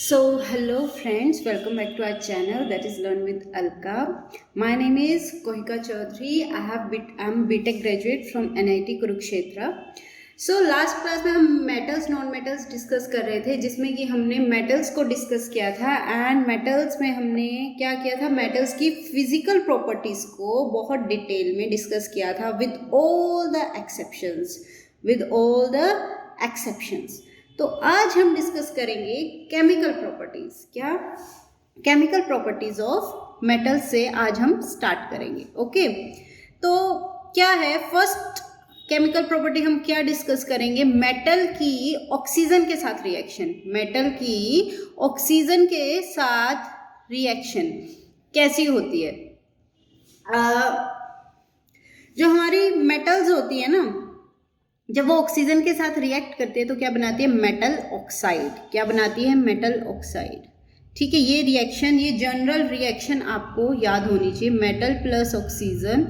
Hello friends, welcome back to our channel that is Learn with Alka. My name is Kohika Chaudhary. I'm BTech graduate from NIT Kurukshetra. Last class में हम metals non metals discuss कर रहे थे, जिसमें कि हमने metals को discuss किया था एंड मेटल्स में हमने क्या किया था, मेटल्स की फिजिकल प्रॉपर्टीज को बहुत डिटेल में डिस्कस किया था विद ऑल द एक्सेप्शंस। तो आज हम डिस्कस करेंगे केमिकल प्रॉपर्टीज। क्या केमिकल प्रॉपर्टीज ऑफ मेटल से आज हम स्टार्ट करेंगे। ओके, तो क्या है फर्स्ट केमिकल प्रॉपर्टी हम क्या डिस्कस करेंगे? मेटल की ऑक्सीजन के साथ रिएक्शन। मेटल की ऑक्सीजन के साथ रिएक्शन कैसी होती है? जो हमारी मेटल्स होती है ना, जब वो ऑक्सीजन के साथ रिएक्ट करते हैं तो क्या बनाती है? Metal oxide. क्या बनाती है? Metal oxide. ठीक है, ये रिएक्शन, ये जनरल रिएक्शन आपको याद होनी चाहिए। Metal plus oxygen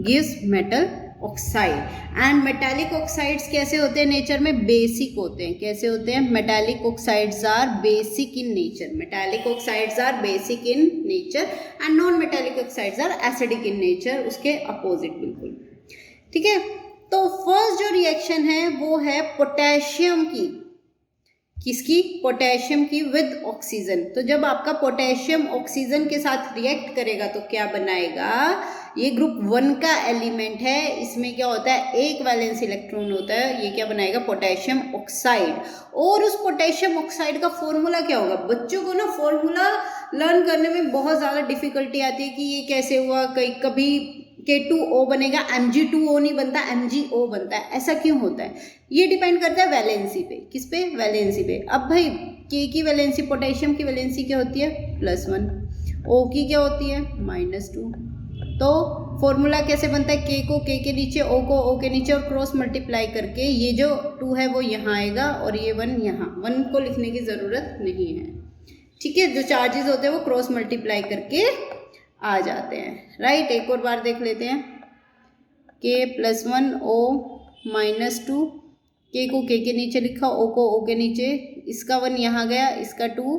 gives metal oxide. And metallic oxides कैसे होते हैं नेचर में? बेसिक होते हैं। कैसे होते हैं? Metallic oxides are basic in nature. Metallic oxides are basic in nature and non metallic oxides are acidic in nature, उसके अपोजिट बिल्कुल। ठीक है, तो फर्स्ट जो रिएक्शन है वो है पोटेशियम की। किसकी? पोटेशियम की विद ऑक्सीजन। तो जब आपका पोटेशियम ऑक्सीजन के साथ रिएक्ट करेगा तो क्या बनाएगा? ये ग्रुप 1 का एलिमेंट है। इसमें क्या होता है? एक वैलेंस इलेक्ट्रॉन होता है। ये क्या बनाएगा? Potassium oxide. और उस पोटेशियम ऑक्साइड का फॉर्मूला क्या होगा? बच्चों को ना फॉर्मूला लर्न करने में बहुत ज़्यादा डिफिकल्टी आती है कि ये कैसे हुआ। कभी K2O बनेगा, Mg2O नहीं बनता, MgO बनता है। ऐसा क्यों होता है? ये डिपेंड करता है वैलेंसी पे। किस पे? वैलेंसी पे। अब भाई K की वैलेंसी, पोटेशियम की वैलेंसी क्या होती है? +1। O की क्या होती है? -2। तो फॉर्मूला कैसे बनता है? K को K के नीचे, O को O के नीचे और क्रॉस मल्टीप्लाई करके ये जो 2 है वो यहाँ आएगा और ये 1 यहाँ। 1 को लिखने की ज़रूरत नहीं है। ठीक है, जो चार्जेस होते हैं वो क्रॉस मल्टीप्लाई करके आ जाते हैं। राइट, एक और बार देख लेते हैं। K +1 O -2। K को K के नीचे लिखा, O को O के नीचे, इसका 1 यहाँ गया, इसका 2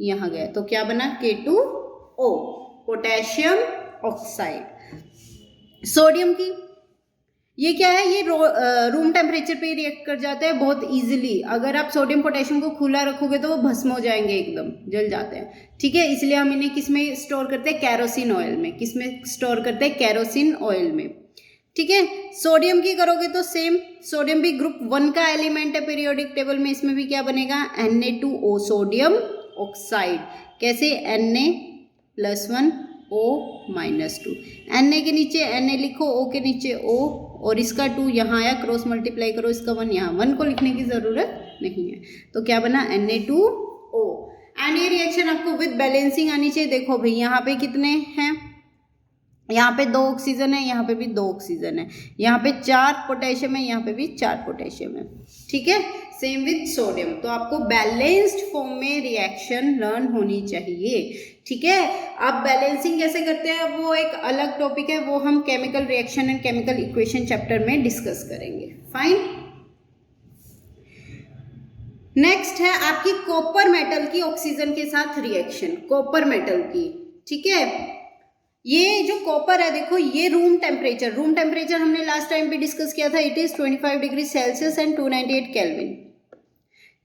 यहाँ गया, तो क्या बना? K2O, potassium oxide. सोडियम की ये क्या है? ये रूम टेम्परेचर पे रिएक्ट कर जाता है बहुत इजीली। अगर आप सोडियम पोटेशियम को खुला रखोगे तो वो भस्म हो जाएंगे, एकदम जल जाते हैं। ठीक है, इसलिए हम इन्हें किस में स्टोर करते हैं? कैरोसिन ऑयल में। किस में स्टोर करते हैं? कैरोसिन ऑयल में। ठीक है, सोडियम की करोगे तो सेम। सोडियम भी ग्रुप 1 का एलिमेंट है पीरियोडिक टेबल में। इसमें भी क्या बनेगा? Na2O, sodium oxide. कैसे? Na+1 O -2। Na के नीचे Na लिखो, O के नीचे O, और इसका 2 यहाँ आया, क्रॉस मल्टीप्लाई करो, इसका 1 यहाँ। 1 को लिखने की ज़रूरत नहीं है। तो क्या बना? Na2O। एंड ये रिएक्शन आपको विद बैलेंसिंग आनी चाहिए। देखो भाई, यहाँ पे कितने हैं? यहाँ पे 2 ऑक्सीजन है, यहाँ पे भी 2 ऑक्सीजन है, यहाँ पे 4 पोटेशियम है, यहाँ पे भी 4 पोटेशियम है। ठीक है, सेम विद सोडियम। तो आपको बैलेंस्ड फॉर्म में रिएक्शन लर्न होनी चाहिए। ठीक है, अब बैलेंसिंग कैसे करते हैं वो एक अलग टॉपिक है, वो हम chemical reaction and chemical equation chapter में डिस्कस करेंगे। फाइन। नेक्स्ट है आपकी कॉपर मेटल की ऑक्सीजन के साथ रिएक्शन। कॉपर मेटल की, ठीक है, ये जो कॉपर है, देखो ये रूम टेम्परेचर हमने लास्ट टाइम भी डिस्कस किया था। It is 25 degree Celsius and 298 kelvin.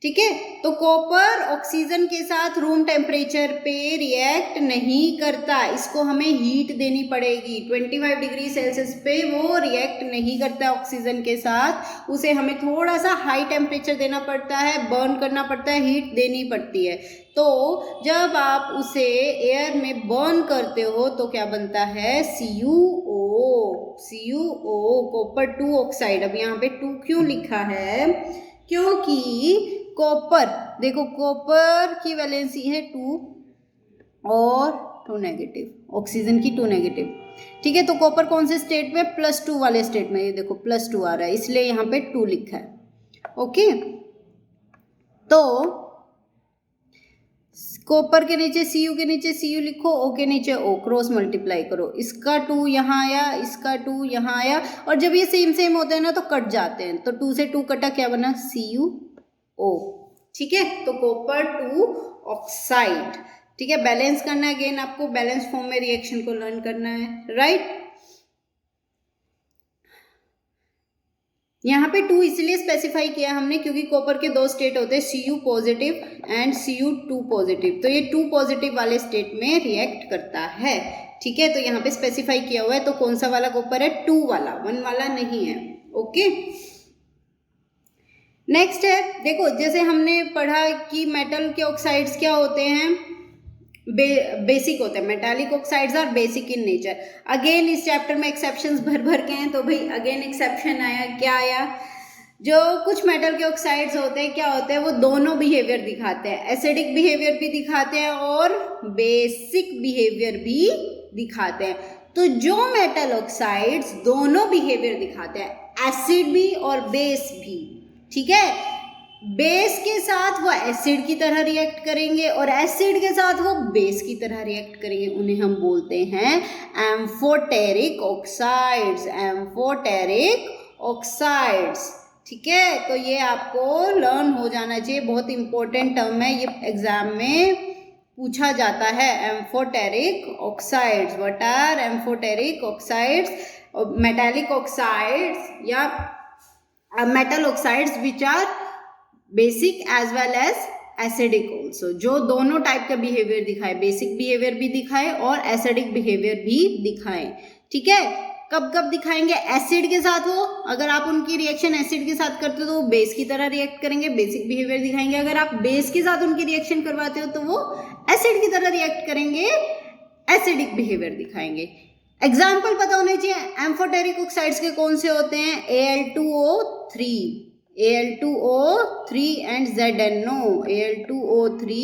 ठीक है, तो कॉपर ऑक्सीजन के साथ रूम टेम्परेचर पे रिएक्ट नहीं करता, इसको हमें हीट देनी पड़ेगी। 25 डिग्री सेल्सियस पे वो रिएक्ट नहीं करता ऑक्सीजन के साथ, उसे हमें थोड़ा सा हाई टेम्परेचर देना पड़ता है, बर्न करना पड़ता है, हीट देनी पड़ती है। तो जब आप उसे एयर में बर्न करते हो तो क्या बनता है? CuO, copper 2 oxide. अब यहाँ पे 2 क्यों लिखा है? क्योंकि कॉपर, देखो कॉपर की वैलेंसी है 2 और 2 नेगेटिव, ऑक्सीजन की 2 नेगेटिव। ठीक है, तो कॉपर कौन से स्टेट में? +2 वाले स्टेट में। ये देखो +2 आ रहा है, इसलिए यहाँ पे 2 लिखा है। ओके, तो कॉपर के नीचे Cu के नीचे Cu लिखो, O के नीचे O, क्रॉस मल्टीप्लाई करो, इसका 2 यहाँ आया, इसका 2 यहाँ आया, और जब ये सेम होते हैं ना तो कट जाते हैं। तो 2 से 2 कटा, क्या बना? CuO। ठीक है, तो कॉपर टू ऑक्साइड, ठीक है। बैलेंस करना है, अगेन आपको बैलेंस फॉर्म में रिएक्शन को लर्न करना है, राइट। यहाँ पे 2 इसलिए स्पेसिफाई किया हमने क्योंकि कॉपर के 2 स्टेट होते हैं, Cu positive and Cu2 positive, तो ये 2 पॉजिटिव वाले स्टेट में रिएक्ट करता है, ठीक है। तो यहाँ पे स्पेसिफाई किया हुआ है, तो कौन सा वाला कॉपर है, 2 वाला, 1 वाला नहीं है, ओके। नेक्स्ट है, देखो जैसे हमने पढ़ा कि मेटल के ऑक्साइड्स क्या होते हैं, बेसिक होते हैं, metallic oxides are basic in nature. Again इस चैप्टर में एक्सेप्शंस भर भर के हैं, तो भाई अगेन एक्सेप्शन आया, क्या आया, जो कुछ मेटल के ऑक्साइड्स होते हैं क्या होते हैं, वो दोनों बिहेवियर दिखाते हैं, एसिडिक बिहेवियर भी दिखाते हैं और बेसिक बिहेवियर भी दिखाते हैं। तो जो मेटल ऑक्साइड्स दोनों बिहेवियर दिखाते हैं, एसिड भी और बेस भी, ठीक है, बेस के साथ वो एसिड की तरह रिएक्ट करेंगे और एसिड के साथ वो बेस की तरह रिएक्ट करेंगे, उन्हें हम बोलते हैं एम्फोटेरिक ऑक्साइड्स, एम्फोटेरिक ऑक्साइड्स, ठीक है। तो ये आपको लर्न हो जाना चाहिए, बहुत इंपॉर्टेंट टर्म है, ये एग्जाम में पूछा जाता है, amphoteric oxides, what are amphoteric oxides, metallic oxides या metal oxides which are basic as well as acidic also, जो दोनों टाइप का बिहेवियर दिखाए, बेसिक बिहेवियर भी दिखाए और एसिडिक बिहेवियर भी दिखाए, ठीक है। कब कब दिखाएंगे, एसिड के साथ हो, अगर आप उनकी रिएक्शन एसिड के साथ करते हो तो वो बेस की तरह रिएक्ट करेंगे, बेसिक बिहेवियर दिखाएंगे, अगर आप बेस के साथ उनकी रिएक्शन करवाते हो तो वो एसिड की तरह रिएक्ट करेंगे, एसिडिक बिहेवियर दिखाएंगे। एग्जाम्पल पता होने चाहिए, एम्फोटेरिक ऑक्साइड्स के कौन से होते हैं, Al2O3, Al2O3 and ZNO, Al2O3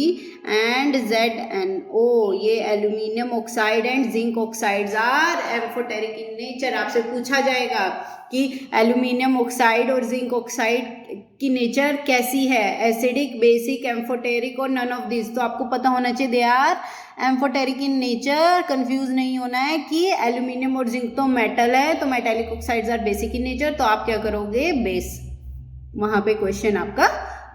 and ZNO, ये aluminium oxide and zinc oxides are amphoteric in nature. आपसे पूछा जाएगा कि एल्यूमिनियम ऑक्साइड और जिंक ऑक्साइड की नेचर कैसी है, एसिडिक, बेसिक, एम्फोटेरिक और नन ऑफ दिस, तो आपको पता होना चाहिए they are amphoteric in nature. Confuse नहीं होना है कि एल्यूमिनियम और जिंक तो मेटल है, तो metallic oxides are basic in nature, तो आप क्या करोगे, बेस, वहां पे क्वेश्चन आपका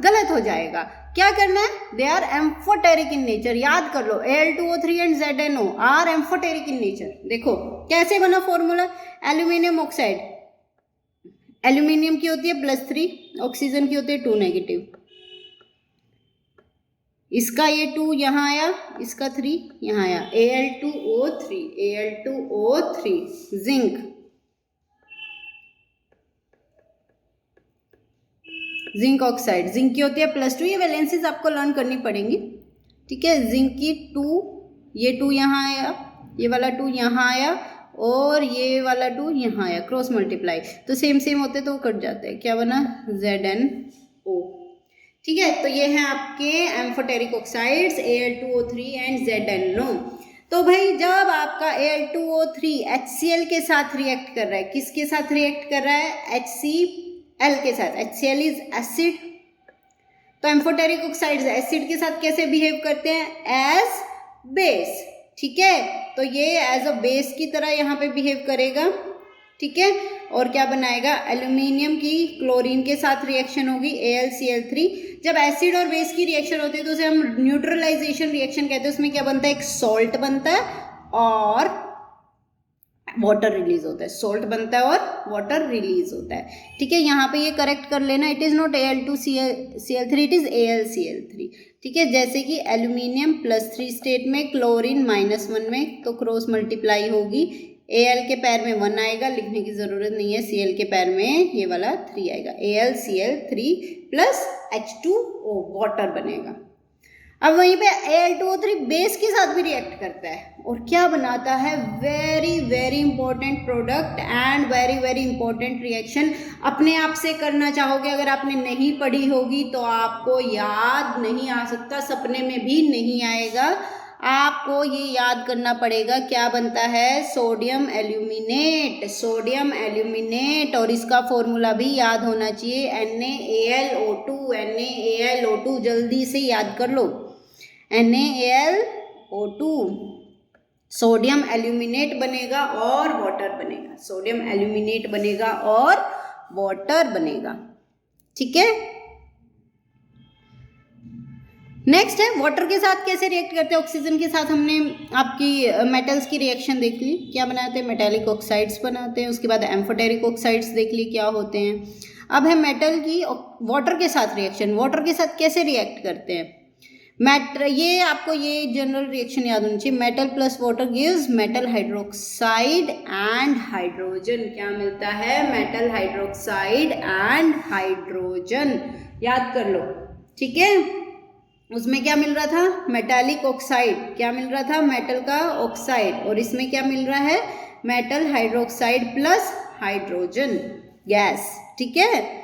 गलत हो जाएगा। क्या करना है, they are amphoteric in nature, याद कर लो, Al2O3 and ZNO are amphoteric in nature. देखो कैसे बना फॉर्मूला, एल्यूमिनियम ऑक्साइड, एल्यूमिनियम की होती है +3, ऑक्सीजन की होती है 2 नेगेटिव, इसका ये 2 यहाँ आया, इसका 3 यहाँ आया, Al2O3, Al2O3, zinc, zinc oxide, zinc की होती है +2, ये वैलेंसीज आपको लर्न करनी पड़ेंगी, ठीक है। जिंक की 2, ये 2 यहाँ आया, ये वाला 2 यहाँ आया और ये वाला 2 यहाँ आया, क्रॉस मल्टीप्लाई, तो सेम सेम होते तो वो कट जाते हैं, क्या बना, ZNO, ठीक है। तो ये हैं आपके amphoteric oxides Al2O3 and ZNO। तो भाई जब आपका Al2O3 HCl के साथ रिएक्ट कर रहा है, किसके साथ रिएक्ट कर रहा है, HCl के साथ, HCl इज एसिड, तो एम्फोटेरिक ऑक्साइड्स एसिड के साथ कैसे बिहेव करते हैं, एज बेस, ठीक है। तो ये एज अ बेस की तरह यहाँ पे बिहेव करेगा, ठीक है, और क्या बनाएगा, एल्यूमिनियम की क्लोरीन के साथ रिएक्शन होगी, AlCl3। जब एसिड और बेस की रिएक्शन होती है तो उसे हम न्यूट्रलाइजेशन रिएक्शन कहते हैं, उसमें क्या बनता है, एक सॉल्ट बनता है और वाटर रिलीज होता है, सॉल्ट बनता है और वाटर रिलीज होता है, ठीक है। यहाँ पे ये करेक्ट कर लेना, it is not Al2Cl3, it is AlCl3, ठीक है। जैसे कि एल्यूमिनियम +3 स्टेट में, क्लोरीन -1 में, तो क्रॉस मल्टीप्लाई होगी, Al के पैर में 1 आएगा, लिखने की जरूरत नहीं है, Cl के पैर में ये वाला 3 आएगा, AlCl3 + H2O, वाटर बनेगा। अब वहीं पे Al2O3 बेस के साथ भी रिएक्ट करता है और क्या बनाता है, very very important product and very very important reaction. अपने आप से करना चाहोगे, अगर आपने नहीं पढ़ी होगी तो आपको याद नहीं आ सकता, सपने में भी नहीं आएगा, आपको ये याद करना पड़ेगा। क्या बनता है, सोडियम एल्यूमिनेट, सोडियम एल्यूमिनेट, और इसका फॉर्मूला भी याद होना चाहिए, NaAlO2, NaAlO2, जल्दी से याद कर लो, NaAlO2, सोडियम एल्यूमिनेट बनेगा और वाटर बनेगा, सोडियम एल्यूमिनेट बनेगा और वाटर बनेगा, ठीक है। नेक्स्ट है वाटर के साथ कैसे रिएक्ट करते हैं, ऑक्सीजन के साथ हमने आपकी मेटल्स की रिएक्शन देख ली, क्या बनाते हैं, मेटेलिक ऑक्साइड्स बनाते हैं। उसके बाद एम्फोटेरिक ऑक्साइड्स देख ली क्या होते हैं। अब है मेटल की वाटर के साथ रिएक्शन, वाटर के साथ कैसे रिएक्ट करते हैं। ये आपको ये जनरल रिएक्शन याद होनी चाहिए, metal plus water gives metal hydroxide and hydrogen. क्या मिलता है, मेटल हाइड्रोक्साइड एंड हाइड्रोजन, याद कर लो, ठीक है। उसमें क्या मिल रहा था, मेटालिक ऑक्साइड, क्या मिल रहा था, मेटल का ऑक्साइड, और इसमें क्या मिल रहा है, metal hydroxide plus hydrogen gas, ठीक है।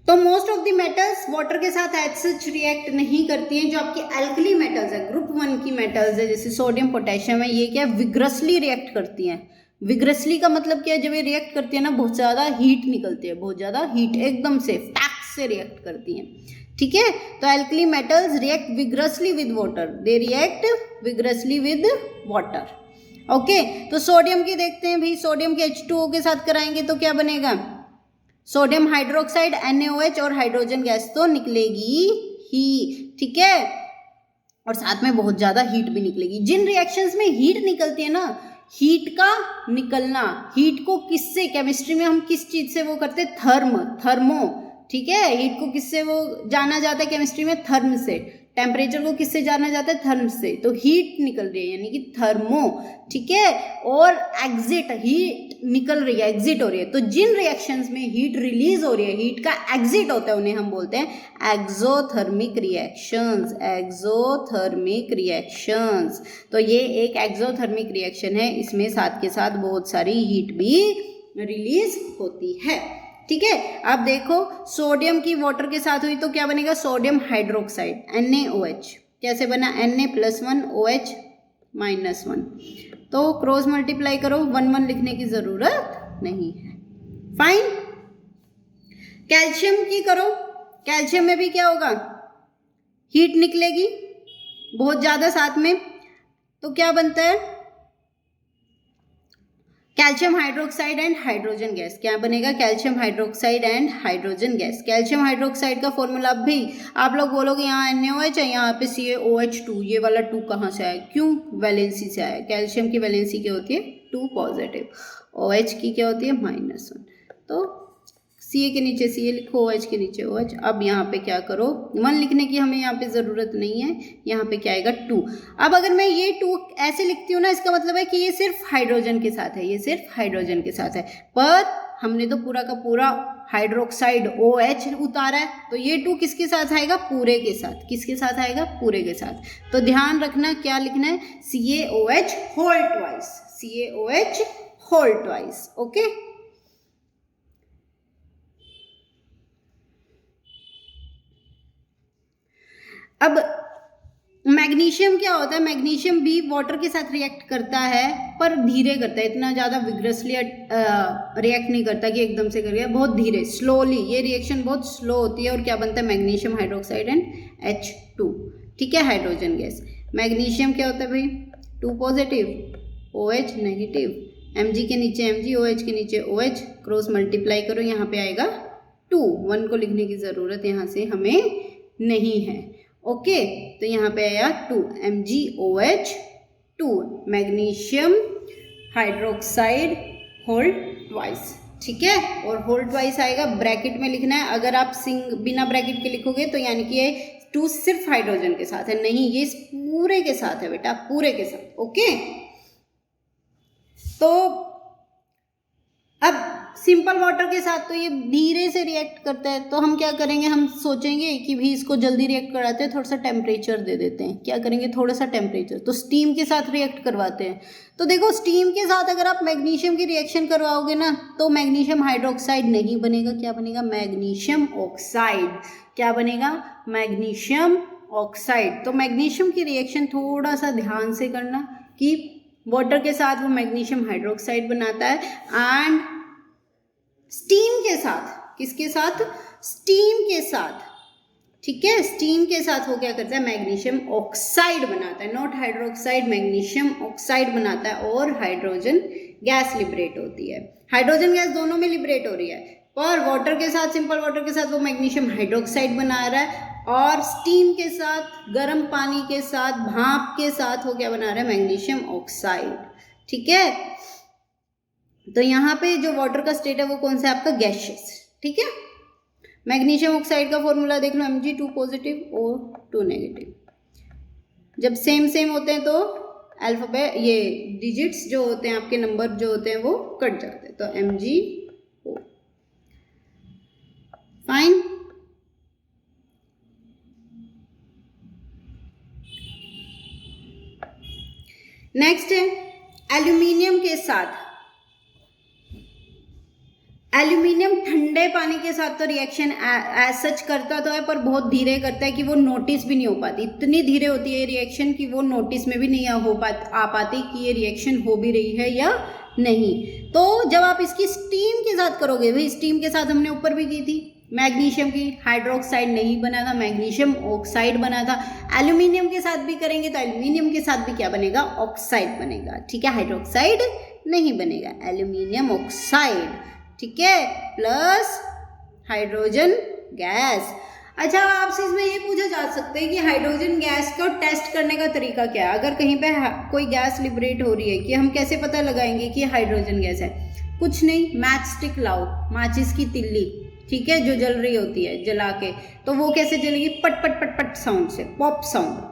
तो most of the metals water के साथ एज सच रिएक्ट नहीं करती हैं। जो आपकी एल्कली मेटल्स है, ग्रुप 1 की मेटल्स है, जैसे सोडियम पोटेशियम है, ये क्या विग्रसली रिएक्ट करती हैं। विग्रसली का मतलब क्या है, जब ये रिएक्ट करती है ना, बहुत ज़्यादा हीट निकलती है, बहुत ज़्यादा हीट, एकदम से फैक्ट से रिएक्ट करती हैं, ठीक है। तो alkali metals react vigorously with water, they react vigorously with water, okay. तो सोडियम की देखते हैं भाई, सोडियम के H2O के साथ कराएंगे तो क्या बनेगा, सोडियम हाइड्रोक्साइड NaOH और हाइड्रोजन गैस तो निकलेगी ही, ठीक है, और साथ में बहुत ज्यादा हीट भी निकलेगी। जिन रिएक्शंस में हीट निकलती है ना, हीट का निकलना, हीट को किससे, केमिस्ट्री में हम किस चीज से वो करते हैं, थर्मो, ठीक है। हीट को किससे वो जाना जाता है केमिस्ट्री में, थर्म से। टेम्परेचर को किससे जाना जाता है, थर्म से। तो हीट निकल रही है यानी कि थर्मो, ठीक है, और एग्जिट, हीट निकल रही है, एग्जिट हो रही है। तो जिन रिएक्शंस में हीट रिलीज हो रही है, हीट का एग्जिट होता है, उन्हें हम बोलते हैं एक्सोथर्मिक रिएक्शंस, एक्सोथर्मिक रिएक्शंस। तो ये एक एक्सोथर्मिक रिएक्शन है, इसमें साथ के साथ बहुत सारी हीट भी रिलीज होती है, ठीक है। अब देखो सोडियम की वाटर के साथ हुई तो क्या बनेगा, सोडियम हाइड्रोक्साइड NaOH, कैसे बना, Na+1 OH -1, तो क्रॉस मल्टीप्लाई करो, 1 1 लिखने की जरूरत नहीं है, फाइन। कैल्शियम की करो, कैल्शियम में भी क्या होगा, हीट निकलेगी बहुत ज्यादा साथ में, तो क्या बनता है, calcium hydroxide and hydrogen gas, क्या बनेगा, calcium hydroxide and hydrogen gas. Calcium hydroxide का फॉर्मूला भी आप लोग बोलोगे यहाँ NaOH है, यहाँ पे CaOH2, ये वाला 2 कहाँ से आया, क्यों, वैलेंसी से आया। कैल्शियम की वैलेंसी क्या होती है, 2 पॉजिटिव, OH की क्या होती है, -1, तो Ca के नीचे Ca लिखो, OH के नीचे OH। अब यहाँ पे क्या करो, 1 लिखने की हमें यहाँ पे ज़रूरत नहीं है, यहाँ पे क्या आएगा 2। अब अगर मैं ये 2 ऐसे लिखती हूँ ना, इसका मतलब है कि ये सिर्फ हाइड्रोजन के साथ है, ये सिर्फ हाइड्रोजन के साथ है, पर हमने तो पूरा का पूरा हाइड्रोक्साइड OH उतारा है, तो ये 2 किसके साथ आएगा, पूरे के साथ, किसके साथ आएगा, पूरे के साथ। तो ध्यान रखना क्या लिखना है, CaOH whole twice, CaOH whole twice, okay. अब मैग्नीशियम क्या होता है, मैग्नीशियम भी वाटर के साथ रिएक्ट करता है, पर धीरे करता है, इतना ज़्यादा विग्रसली रिएक्ट नहीं करता कि एकदम से करेगा, बहुत धीरे, स्लोली, ये रिएक्शन बहुत स्लो होती है। और क्या बनता है, मैग्नीशियम हाइड्रोक्साइड एंड H2, ठीक है, हाइड्रोजन गैस। मैग्नीशियम क्या होता है भाई, 2 पॉजिटिव, OH नेगेटिव, Mg के नीचे Mg, OH के नीचे OH, क्रॉस मल्टीप्लाई करो, यहाँ पे आएगा 2, 1 को लिखने की ज़रूरत यहाँ से हमें नहीं है, ओके। तो यहाँ पे आया 2 MgOH2, magnesium hydroxide whole twice, ठीक है, और होल ट्वाइस आएगा, ब्रैकेट में लिखना है। अगर आप बिना ब्रैकेट के लिखोगे तो यानी कि ये 2 सिर्फ हाइड्रोजन के साथ है, नहीं, ये पूरे के साथ है बेटा, पूरे के साथ, ओके। तो अब सिंपल वाटर के साथ तो ये धीरे से रिएक्ट करता है, तो हम क्या करेंगे, हम सोचेंगे कि भी इसको जल्दी रिएक्ट कराते हैं, थोड़ा सा टेम्परेचर दे देते हैं, क्या करेंगे, थोड़ा सा टेम्परेचर, तो स्टीम के साथ रिएक्ट करवाते हैं। तो देखो स्टीम के साथ अगर आप मैग्नीशियम की रिएक्शन करवाओगे ना, तो मैग्नीशियम हाइड्रोक्साइड नहीं बनेगा, क्या बनेगा, मैग्नीशियम ऑक्साइड, क्या बनेगा, मैग्नीशियम ऑक्साइड। तो मैग्नीशियम की रिएक्शन थोड़ा सा ध्यान से करना कि वाटर के साथ वो मैग्नीशियम हाइड्रोक्साइड बनाता है, एंड स्टीम के साथ, किसके साथ, स्टीम के साथ, ठीक है, स्टीम के साथ वो क्या करता है, मैग्नीशियम ऑक्साइड बनाता है, नॉट हाइड्रोक्साइड, मैग्नीशियम ऑक्साइड बनाता है, और हाइड्रोजन गैस लिबरेट होती है। हाइड्रोजन गैस दोनों में लिबरेट हो रही है, और वाटर के साथ, सिंपल वाटर के साथ वो मैग्नीशियम हाइड्रोक्साइड बना रहा है, और स्टीम के साथ, गर्म पानी के साथ, भाप के साथ वो क्या बना रहा है, मैग्नीशियम ऑक्साइड। ठीक है, तो यहाँ पे जो वाटर का स्टेट है वो कौन सा है आपका, गैशियस। ठीक है, मैग्नीशियम ऑक्साइड का फॉर्मूला देख लो, Mg2 पॉजिटिव O2 नेगेटिव। जब सेम सेम होते हैं तो अल्फाबेट, ये डिजिट्स जो होते हैं आपके, नंबर जो होते हैं वो कट जाते हैं, तो MgO। फाइन। नेक्स्ट है एल्यूमिनियम के साथ। एल्यूमिनियम ठंडे पानी के साथ तो रिएक्शन एज सच करता तो है, पर बहुत धीरे करता है कि वो नोटिस भी नहीं हो पाती। इतनी धीरे होती है रिएक्शन कि वो नोटिस में भी नहीं आ पाती कि ये रिएक्शन हो भी रही है या नहीं। तो जब आप इसकी स्टीम के साथ करोगे, भाई स्टीम के साथ हमने ऊपर भी की थी, मैग्नीशियम की हाइड्रोक्साइड नहीं बना था, मैग्नीशियम ऑक्साइड बना था। एल्यूमिनियम के साथ भी करेंगे तो एल्यूमिनियम के साथ भी क्या बनेगा, ऑक्साइड बनेगा। ठीक है, हाइड्रोक्साइड नहीं बनेगा, एल्यूमिनियम ऑक्साइड। ठीक है, प्लस हाइड्रोजन गैस। अच्छा, आपसे इसमें ये पूछा जा सकता है कि हाइड्रोजन गैस को टेस्ट करने का तरीका क्या है। अगर कहीं पे कोई गैस लिबरेट हो रही है, कि हम कैसे पता लगाएंगे कि हाइड्रोजन गैस है। कुछ नहीं, मैच स्टिक लाओ, माचिस की तिल्ली, ठीक है, जो जल रही होती है, जला के, तो वो कैसे जलेगी, पट पट पट पट साउंड से, पॉप साउंड।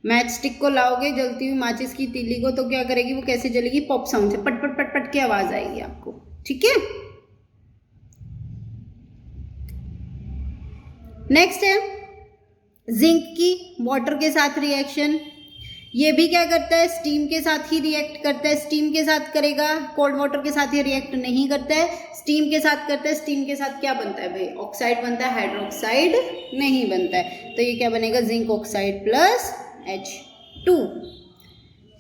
मैच स्टिक को लाओगे जलती हुई माचिस की तीली को, तो क्या करेगी, वो कैसे जलेगी, पॉप साउंड से, पट पट पट पट की आवाज आएगी आपको। ठीक है, नेक्स्ट है जिंक की वाटर के साथ रिएक्शन। ये भी क्या करता है, स्टीम के साथ ही रिएक्ट करता है। स्टीम के साथ करेगा, कोल्ड वाटर के साथ ये रिएक्ट नहीं करता है, स्टीम के साथ करता है। स्टीम के साथ क्या बनता है भाई, ऑक्साइड बनता है, हाइड्रोक्साइड नहीं बनता है। तो ये क्या बनेगा, जिंक ऑक्साइड प्लस H2।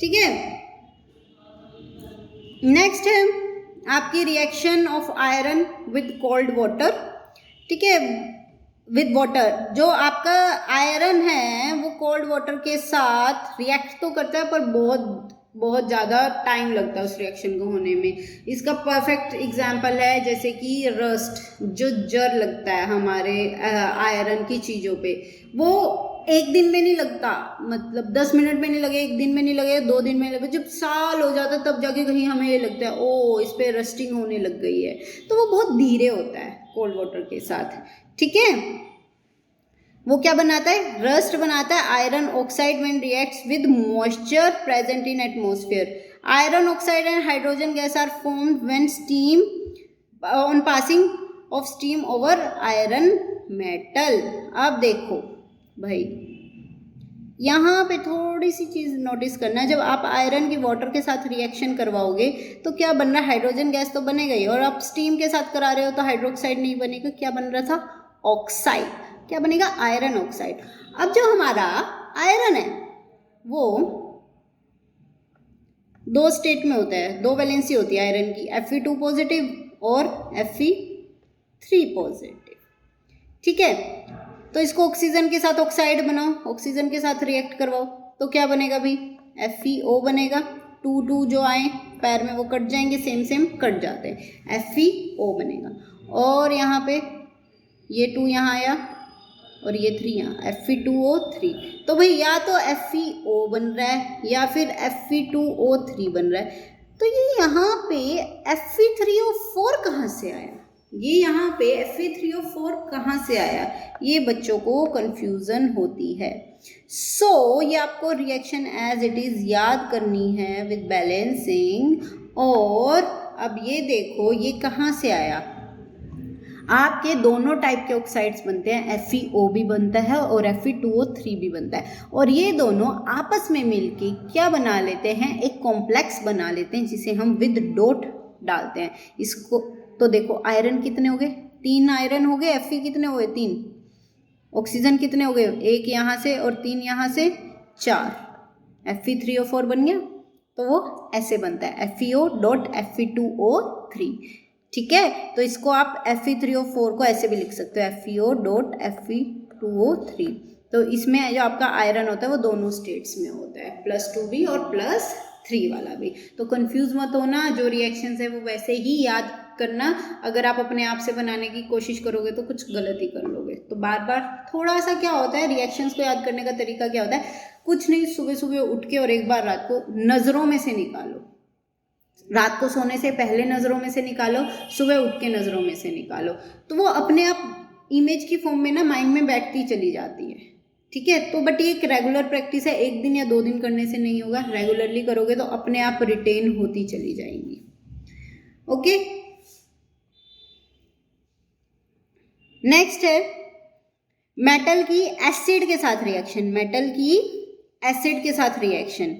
ठीक है, नेक्स्ट है आपकी reaction of iron with cold water. ठीक है, विद वाटर, जो आपका आयरन है वो कोल्ड वाटर के साथ रिएक्ट तो करता है, पर बहुत ज़्यादा टाइम लगता है उस रिएक्शन को होने में। इसका परफेक्ट एग्जांपल है जैसे कि रस्ट, जो जर लगता है हमारे आयरन की चीज़ों पे, वो एक दिन में नहीं लगता, मतलब 10 मिनट में नहीं लगे, एक दिन में नहीं लगे, 2 दिन में लगे, जब साल हो जाता तब जाके कहीं हमें ये लगता है ओ इस पे रस्टिंग होने लग गई है। तो वो बहुत धीरे होता है कोल्ड वाटर के साथ। ठीक है, वो क्या बनाता है, रस्ट बनाता है iron oxide when reacts with moisture present in atmosphere. Iron oxide and hydrogen gas are formed when steam on passing off steam over iron metal. अब देखो भाई, यहाँ पे थोड़ी सी चीज़ नोटिस करना है, जब आप आयरन की वाटर के साथ रिएक्शन करवाओगे तो क्या बन रहा है, हाइड्रोजन गैस तो बनेगा ही, और आप स्टीम के साथ करा रहे हो तो हाइड्रोक्साइड नहीं बनेगा, क्या बन रहा था, ऑक्साइड। क्या बनेगा, आयरन ऑक्साइड। अब जो हमारा आयरन है वो 2 स्टेट में होता है, 2 वैलेंसी होती है आयरन की, Fe2 पॉजिटिव और Fe3 पॉजिटिव। ठीक है, तो इसको ऑक्सीजन के साथ ऑक्साइड बनाओ, ऑक्सीजन के साथ रिएक्ट करवाओ, तो क्या बनेगा भाई, FeO बनेगा। 2 जो आए पैर में वो कट जाएंगे, सेम कट जाते हैं, FeO बनेगा। और यहाँ पे ये 2 यहाँ आया और ये 3 यहाँ, Fe2O3। तो भाई या तो FeO बन रहा है या फिर Fe2O3 बन रहा है। तो ये यहाँ पे Fe3O4 कहाँ से आया, ये यहाँ पे Fe3O4 कहाँ से आया, ये बच्चों को कंफ्यूजन होती है। सो ये आपको रिएक्शन एज इट इज याद करनी है विद बैलेंसिंग। और अब ये देखो ये कहाँ से आया, आपके दोनों टाइप के ऑक्साइड्स बनते हैं, FeO भी बनता है और Fe2O3 भी बनता है, और ये दोनों आपस में मिलके क्या बना लेते हैं, एक कॉम्प्लेक्स बना लेते हैं जिसे हम विद डॉट डालते हैं। इसको तो देखो, आयरन कितने हो गए, 3 आयरन हो गए, Fe कितने हो गए, 3, ऑक्सीजन कितने हो गए, 1 यहाँ से और 3 यहाँ से, 4, Fe3O4 बन गया। तो वो ऐसे बनता है FeO डॉट Fe2O3। ठीक है, तो इसको आप Fe3O4 को ऐसे भी लिख सकते हो, FeO डॉट Fe2O3। तो इसमें जो आपका आयरन होता है वो दोनों स्टेट्स में होता है, +2b और +3। 3 वाला भी। तो कंफ्यूज मत होना, जो रिएक्शंस है वो वैसे ही याद करना। अगर आप अपने आप से बनाने की कोशिश करोगे तो कुछ गलत ही कर लोगे। तो बार बार थोड़ा सा क्या होता है, रिएक्शंस को याद करने का तरीका क्या होता है, कुछ नहीं, सुबह सुबह उठ के और एक बार रात को नज़रों में से निकालो। रात को सोने से पहले नज़रों में से निकालो, सुबह उठ के नज़रों में से निकालो, तो वो अपने आप इमेज की फॉर्म में ना माइंड में बैठती चली जाती है। ठीक है, तो बट ये एक रेगुलर प्रैक्टिस है, 1 दिन या 2 दिन करने से नहीं होगा, रेगुलरली करोगे तो अपने आप रिटेन होती चली जाएंगी। ओके, नेक्स्ट है मेटल की एसिड के साथ रिएक्शन। मेटल की एसिड के साथ रिएक्शन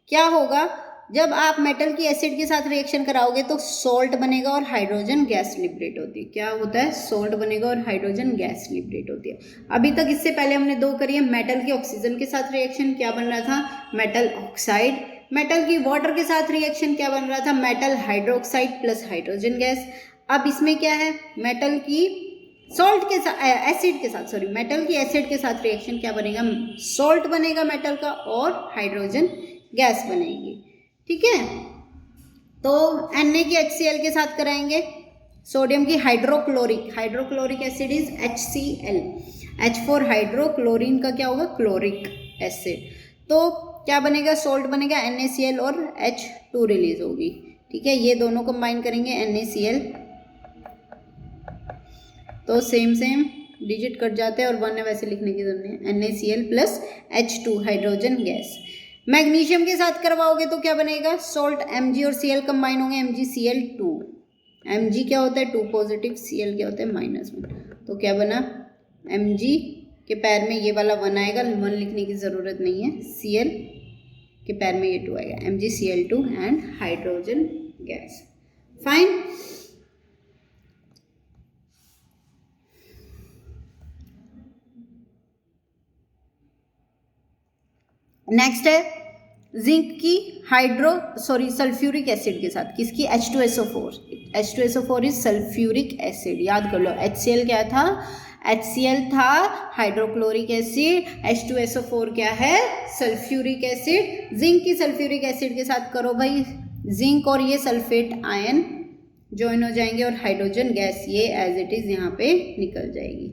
क्या होगा, जब आप मेटल की एसिड के साथ रिएक्शन कराओगे तो सॉल्ट बनेगा और हाइड्रोजन गैस लिबरेट होती है। क्या होता है, सॉल्ट बनेगा और हाइड्रोजन गैस लिबरेट होती है। अभी तक इससे पहले हमने 2 करी है। मेटल की ऑक्सीजन के साथ रिएक्शन क्या बन रहा था, मेटल ऑक्साइड। मेटल की वाटर के साथ रिएक्शन क्या बन रहा था, metal hydroxide plus hydrogen gas. अब इसमें क्या है, मेटल की सॉल्ट के साथ एसिड के साथ, सॉरी, मेटल की एसिड के साथ रिएक्शन क्या बनेगा, सॉल्ट बनेगा मेटल का और हाइड्रोजन गैस बनेगी। ठीक है, तो Na की HCl के साथ कराएंगे, सोडियम की hydrochloric acid is HCl, H4 हाइड्रोक्लोरीन का क्या होगा, क्लोरिक एसिड। तो क्या बनेगा, सॉल्ट बनेगा, NaCl और H2 रिलीज होगी। ठीक है, ये दोनों कंबाइन करेंगे NaCl, तो सेम डिजिट कट जाते हैं और 1 है, वैसे लिखने की जरूरत नहीं है, NaCl plus H2 hydrogen gas. Magnesium के साथ करवाओगे तो क्या बनेगा, सॉल्ट Mg और Cl कंबाइन होंगे, MgCl2। Mg क्या होता है, 2 पॉजिटिव, Cl क्या होता है, -1। तो क्या बना, Mg के पैर में ये वाला 1 आएगा, 1 लिखने की ज़रूरत नहीं है, Cl के पैर में ये 2 आएगा, MgCl2 and hydrogen gas. Fine. Next है जिंक की सल्फ्यूरिक एसिड के साथ, किसकी, H2SO4 इज सल्फ्यूरिक एसिड। याद कर लो, HCl क्या था, HCl था हाइड्रोक्लोरिक एसिड, H2SO4 क्या है, सल्फ्यूरिक एसिड। जिंक की सल्फ्यूरिक एसिड के साथ करो भाई, जिंक और ये सल्फेट आयन ज्वाइन हो जाएंगे और हाइड्रोजन गैस ये एज इट इज यहाँ पे निकल जाएगी,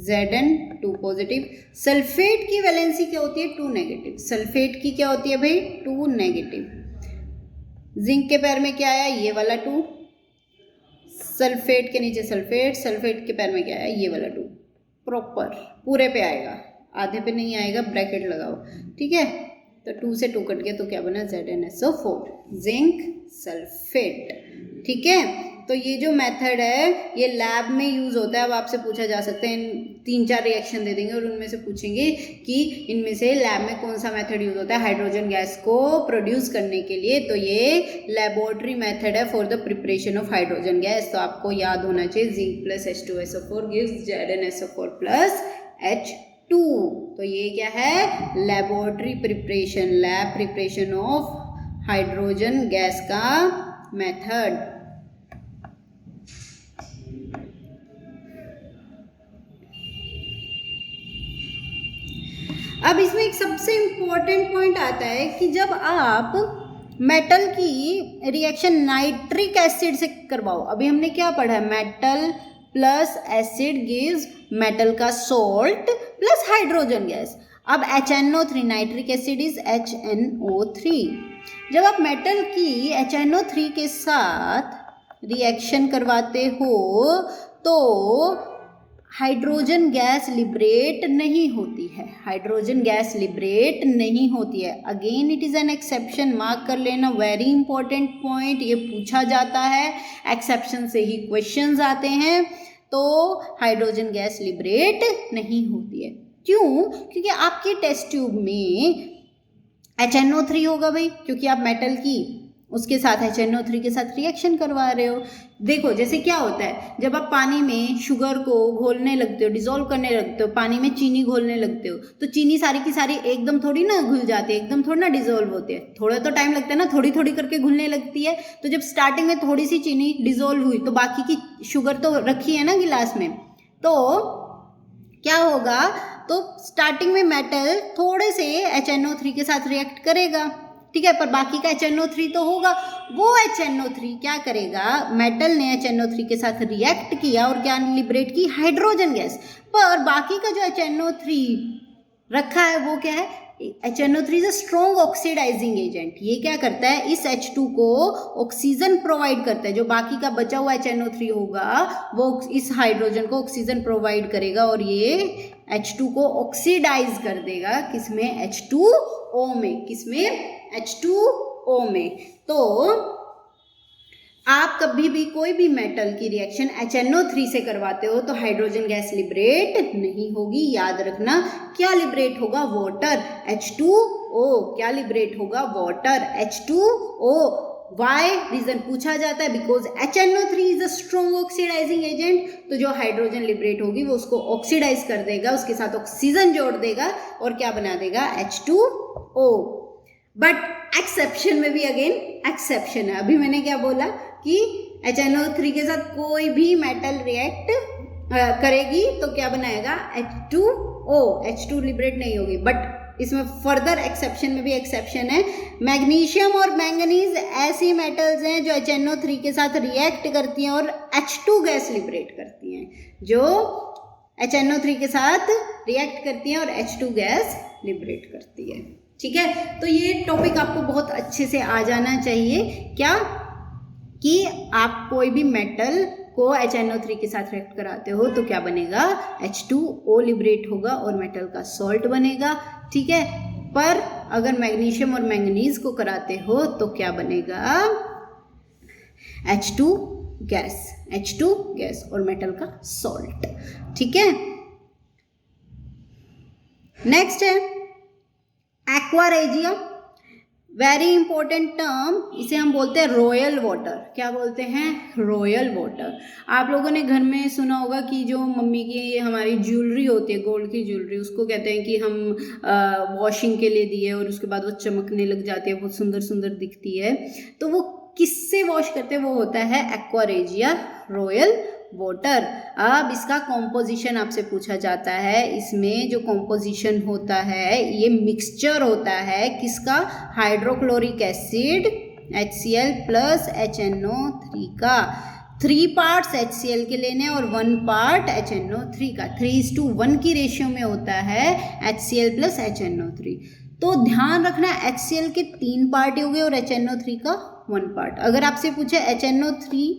Zn2 पॉजिटिव। सल्फेट की वैलेंसी क्या होती है, 2 नेगेटिव। सल्फेट की क्या होती है भाई, 2 नेगेटिव। जिंक के पैर में क्या आया, ये वाला 2, सल्फेट के नीचे सल्फेट के पैर में क्या आया, ये वाला 2। प्रॉपर पूरे पे आएगा, आधे पे नहीं आएगा, ब्रैकेट लगाओ। ठीक है, तो 2 से 2 कट गया, तो क्या बना, ZnSO4, जिंक सल्फेट। ठीक है, तो ये जो मेथड है ये लैब में यूज़ होता है। अब आपसे पूछा जा सकता है, 3-4 रिएक्शन दे देंगे और उनमें से पूछेंगे कि इनमें से लैब में कौन सा मेथड यूज़ होता है हाइड्रोजन गैस को प्रोड्यूस करने के लिए। तो ये लेबोरेटरी मेथड है for the preparation of hydrogen gas. तो आपको याद होना चाहिए, zinc plus H2SO4 gives ZnSO4 plus H2। तो ये क्या है, laboratory preparation, lab preparation of hydrogen gas का मेथड। अब इसमें एक सबसे इम्पोर्टेंट पॉइंट आता है कि जब आप मेटल की रिएक्शन नाइट्रिक एसिड से करवाओ, अभी हमने क्या पढ़ा है, metal plus acid gives metal का सॉल्ट प्लस हाइड्रोजन गैस। अब HNO3, nitric acid is HNO3। जब आप मेटल की HNO3 के साथ रिएक्शन करवाते हो तो हाइड्रोजन गैस लिबरेट नहीं होती है, हाइड्रोजन गैस लिबरेट नहीं होती है। Again it is an exception, mark कर लेना, वेरी इंपॉर्टेंट पॉइंट, ये पूछा जाता है, एक्सेप्शन से ही क्वेश्चंस आते हैं। तो हाइड्रोजन गैस लिबरेट नहीं होती है, क्यों, क्योंकि आपके टेस्ट ट्यूब में HNO3 होगा भाई, क्योंकि आप मेटल की उसके साथ HNO3 के साथ रिएक्शन करवा रहे हो। देखो जैसे क्या होता है, जब आप पानी में शुगर को घोलने लगते हो, डिजोल्व करने लगते हो, पानी में चीनी घोलने लगते हो, तो चीनी सारी की सारी एकदम थोड़ी ना घुल जाती है, एकदम थोड़ी ना डिजोल्व होती है, थोड़ा तो टाइम लगता है ना, थोड़ी थोड़ी करके घुलने लगती है। तो जब स्टार्टिंग में थोड़ी सी चीनी डिजोल्व हुई तो बाकी की शुगर तो रखी है ना गिलास में, तो क्या होगा, तो स्टार्टिंग में मेटल थोड़े से HNO3 के साथ रिएक्ट करेगा, ठीक है, पर बाकी का HNO3 तो होगा। वो HNO3 क्या करेगा, मेटल ने HNO3 के साथ रिएक्ट किया और क्या लिबरेट की, हाइड्रोजन गैस। पर बाकी का जो HNO3 रखा है वो क्या है, HNO3 is a strong oxidising agent. ये क्या करता है, इस H2 को ऑक्सीजन प्रोवाइड करता है। जो बाकी का बचा हुआ HNO3 होगा वो इस हाइड्रोजन को ऑक्सीजन प्रोवाइड करेगा और ये H2 को ऑक्सीडाइज कर देगा, किसमें, H2O में। किसमें, H2O में। तो आप कभी भी कोई भी मेटल की रिएक्शन HNO3 से करवाते हो तो हाइड्रोजन गैस लिबरेट नहीं होगी, याद रखना। क्या लिबरेट होगा, वाटर, H2O। क्या लिबरेट होगा, वाटर, H2O। वाई रीजन पूछा जाता है, because HNO3 is a strong oxidising agent. तो जो हाइड्रोजन लिबरेट होगी वो उसको ऑक्सीडाइज कर देगा, उसके साथ ऑक्सीजन जोड़ देगा और क्या बना देगा, H2O। बट एक्सेप्शन में भी अगेन एक्सेप्शन है। अभी मैंने क्या बोला कि HNO3 के साथ कोई भी मेटल रिएक्ट करेगी तो क्या बनाएगा, H2O। H2 लिबरेट नहीं होगी। बट इसमें फर्दर एक्सेप्शन में भी एक्सेप्शन है। मैग्नीशियम और मैंगनीज ऐसी मेटल्स हैं जो HNO3 के साथ रिएक्ट करती हैं और H2 गैस लिबरेट करती हैं। जो HNO3 के साथ रिएक्ट करती हैं और H2 गैस लिबरेट करती है। ठीक है, तो ये टॉपिक आपको बहुत अच्छे से आ जाना चाहिए। क्या कि आप कोई भी मेटल को HNO3 के साथ रिएक्ट कराते हो तो क्या बनेगा, H2O लिबरेट होगा और मेटल का सॉल्ट बनेगा। ठीक है, पर अगर मैग्नीशियम और मैंगनीज को कराते हो तो क्या बनेगा, H2 गैस और मेटल का सॉल्ट। ठीक है, नेक्स्ट है एक्वारेजिया। वेरी इंपॉर्टेंट टर्म, इसे हम बोलते हैं रॉयल वाटर। क्या बोलते हैं, रॉयल वाटर। आप लोगों ने घर में सुना होगा कि जो मम्मी की हमारी ज्वेलरी होती है, गोल्ड की ज्वेलरी, उसको कहते हैं कि हम वॉशिंग के लिए दिए और उसके बाद वो चमकने लग जाती है, बहुत सुंदर सुंदर दिखती है। तो वो किससे वॉश करते हैं, वो होता है एक्वारेजिया रॉयल वाटर। अब इसका कॉम्पोजिशन आपसे पूछा जाता है। इसमें जो कॉम्पोजिशन होता है ये मिक्सचर होता है किसका, hydrochloric acid HCl plus HNO3 का। 3 पार्ट्स HCl के लेने और 1 पार्ट HNO3 का। 3:1 की रेशियो में होता है HCl प्लस HNO3। तो ध्यान रखना HCl के 3 पार्ट हो गए और HNO3 का 1 पार्ट। अगर आपसे पूछे HNO3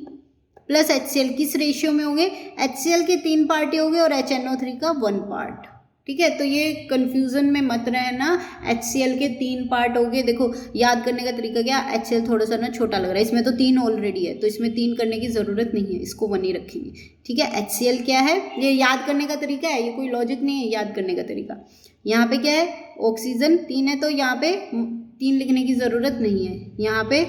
प्लस HCl किस रेशियो में होंगे, HCl के 3 पार्ट होंगे और HNO3 का 1 पार्ट। ठीक है, तो ये कंफ्यूजन में मत रहना। HCl के 3 पार्ट हो गए। देखो याद करने का तरीका क्या, HCl थोड़ा सा ना छोटा लग रहा है, इसमें तो 3 ऑलरेडी है तो इसमें 3 करने की ज़रूरत नहीं है, इसको 1 ही रखेंगे। ठीक है, HCl क्या है, ये याद करने का तरीका है, ये कोई लॉजिक नहीं है, याद करने का तरीका। यहाँ पे क्या है, ऑक्सीजन 3 है तो यहाँ पे 3 लिखने की ज़रूरत नहीं है। यहाँ पे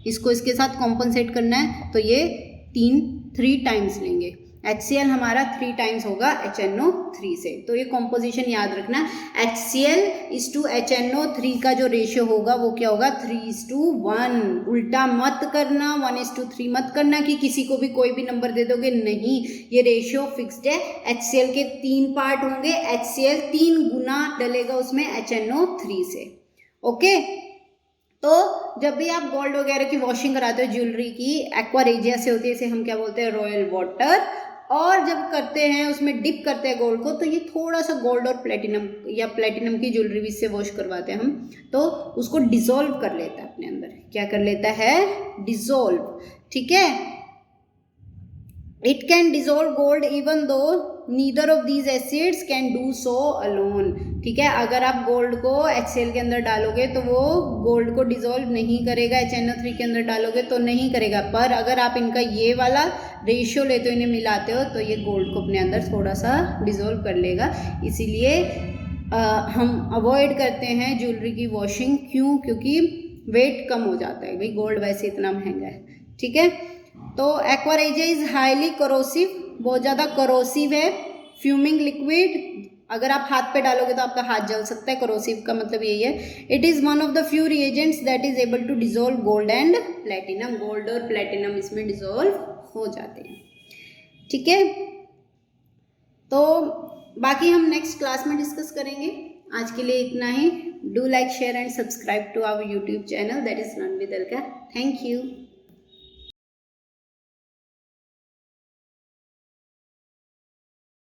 इसको इसके साथ कॉम्पनसेट करना है तो ये 3 टाइम्स लेंगे। HCl हमारा 3 टाइम्स होगा HNO3 से। तो ये कॉम्पोजिशन याद रखना, HCl:HNO3 का जो रेशियो होगा वो क्या होगा, 3:1। उल्टा मत करना, 1:3 मत करना कि किसी को भी कोई भी नंबर दे दोगे, नहीं, ये रेशियो फिक्स्ड है। HCl के 3 पार्ट होंगे, HCl 3 गुना डलेगा उसमें HNO3 से। ओके, तो जब भी आप गोल्ड वगैरह की वॉशिंग कराते हो, ज्वेलरी की, एक्वारेजिया से होती है, इसे हम क्या बोलते हैं, रॉयल वाटर। और जब करते हैं उसमें डिप करते हैं गोल्ड को, तो ये थोड़ा सा गोल्ड और प्लेटिनम या प्लेटिनम की ज्वेलरी भी इससे वॉश करवाते हैं हम, तो उसको डिसॉल्व कर लेता है अपने अंदर। क्या कर लेता है, डिसॉल्व। ठीक है, it can dissolve gold even though neither of these acids can do so alone. ठीक है, अगर आप गोल्ड को HCl के अंदर डालोगे तो वो गोल्ड को डिसॉल्व नहीं करेगा, HNO3 के अंदर डालोगे तो नहीं करेगा। पर अगर आप इनका ये वाला रेशियो लेते हो, इन्हें मिलाते हो, तो ये गोल्ड को अपने अंदर थोड़ा सा डिसॉल्व कर लेगा। इसीलिए हम अवॉइड करते हैं ज्वेलरी की वॉशिंग। क्यों, क्योंकि वेट कम हो जाता है, भाई गोल्ड वैसे इतना महंगा है। ठीक है, तो एक्वारेजिया इज हाईली करोसिव, बहुत ज़्यादा करोसिव है। फ्यूमिंग लिक्विड, अगर आप हाथ पे डालोगे तो आपका हाथ जल सकता है, करोसिव का मतलब यही है। It is one of the few reagents that is able to dissolve gold and platinum. Gold और प्लेटिनम इसमें डिसॉल्व हो जाते हैं। ठीक है, तो बाकी हम नेक्स्ट क्लास में डिस्कस करेंगे। आज के लिए इतना ही. Do like, share and subscribe to our YouTube channel, that is नन विद अलका. Thank you.